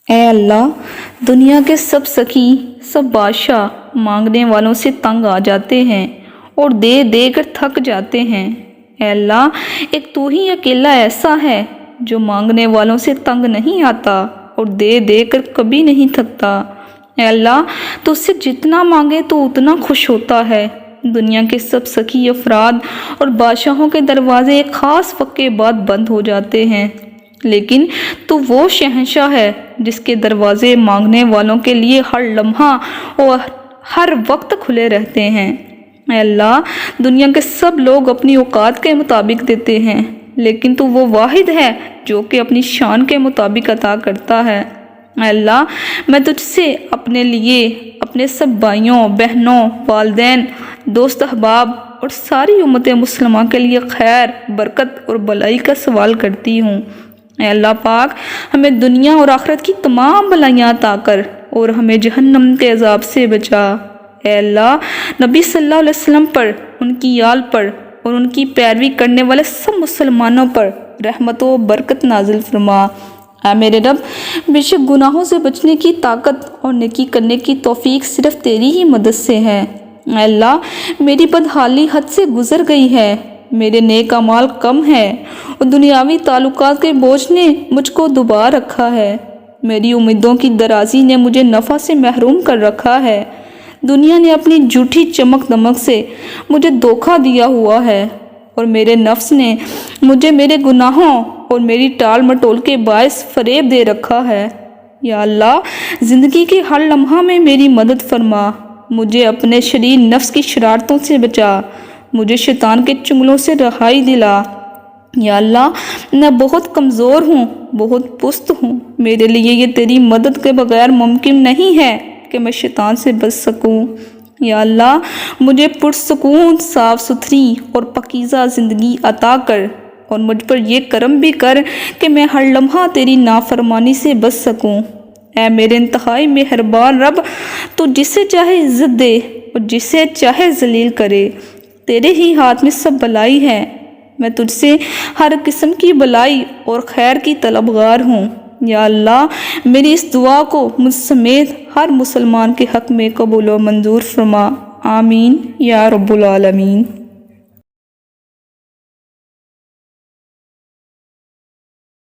اے اللہ، دنیا کے سب سخی، سب بادشاہ مانگنے والوں سے تنگ آ جاتے ہیں اور دے دے کر تھک جاتے ہیں۔ اے اللہ، ایک تو ہی اکیلا ایسا ہے جو مانگنے والوں سے تنگ نہیں آتا اور دے دے کر کبھی نہیں تھکتا۔ اے اللہ، تو اس سے جتنا مانگے تو اتنا خوش ہوتا ہے۔ دنیا کے سب سخی افراد اور بادشاہوں کے دروازے ایک خاص وقت کے بعد بند ہو جاتے ہیں، لیکن تو وہ شہنشاہ ہے جس کے دروازے مانگنے والوں کے لیے ہر لمحہ اور ہر وقت کھلے رہتے ہیں۔ اے اللہ، دنیا کے سب لوگ اپنی اوقات کے مطابق دیتے ہیں، لیکن تو وہ واحد ہے جو کہ اپنی شان کے مطابق عطا کرتا ہے۔ اے اللہ، میں تجھ سے اپنے لیے، اپنے سب بھائیوں بہنوں، والدین، دوست احباب اور ساری امت مسلمہ کے لیے خیر، برکت اور بھلائی کا سوال کرتی ہوں۔ اے اللہ پاک، ہمیں دنیا اور آخرت کی تمام بھلائیاں عطا کر اور ہمیں جہنم کے عذاب سے بچا۔ اے اللہ، نبی صلی اللہ علیہ وسلم پر، ان کی آل پر اور ان کی پیروی کرنے والے سب مسلمانوں پر رحمت و برکت نازل فرما۔ اے میرے رب، بے شک گناہوں سے بچنے کی طاقت اور نیکی کرنے کی توفیق صرف تیری ہی مدد سے ہے۔ اے اللہ، میری بدحالی حد سے گزر گئی ہے، میرے نیک اعمال کم ہیں اور دنیاوی تعلقات کے بوجھ نے مجھ کو دبا رکھا ہے۔ میری امیدوں کی درازی نے مجھے نفع سے محروم کر رکھا ہے۔ دنیا نے اپنی جھوٹی چمک دمک سے مجھے دھوکہ دیا ہوا ہے اور میرے نفس نے مجھے میرے گناہوں اور میری ٹال مٹول کے باعث فریب دے رکھا ہے۔ یا اللہ، زندگی کے ہر لمحہ میں میری مدد فرما، مجھے اپنے شریر نفس کی شرارتوں سے بچا، مجھے شیطان کے چنگلوں سے رہائی دلا۔ یا اللہ، میں بہت کمزور ہوں، بہت پست ہوں، میرے لیے یہ تیری مدد کے بغیر ممکن نہیں ہے کہ میں شیطان سے بچ سکوں۔ یا اللہ، مجھے پرسکون، صاف ستھری اور پاکیزہ زندگی عطا کر اور مجھ پر یہ کرم بھی کر کہ میں ہر لمحہ تیری نافرمانی سے بچ سکوں۔ اے میرے انتہائی مہربان رب، تو جسے چاہے عزت دے اور جسے چاہے ذلیل کرے، تیرے ہی ہاتھ میں سب بھلائی ہے۔ میں تجھ سے ہر قسم کی بھلائی اور خیر کی طلبگار ہوں۔ یا اللہ، میری اس دعا کو مجھ سمیت ہر مسلمان کے حق میں قبول و منظور فرما۔ آمین یا رب العالمین۔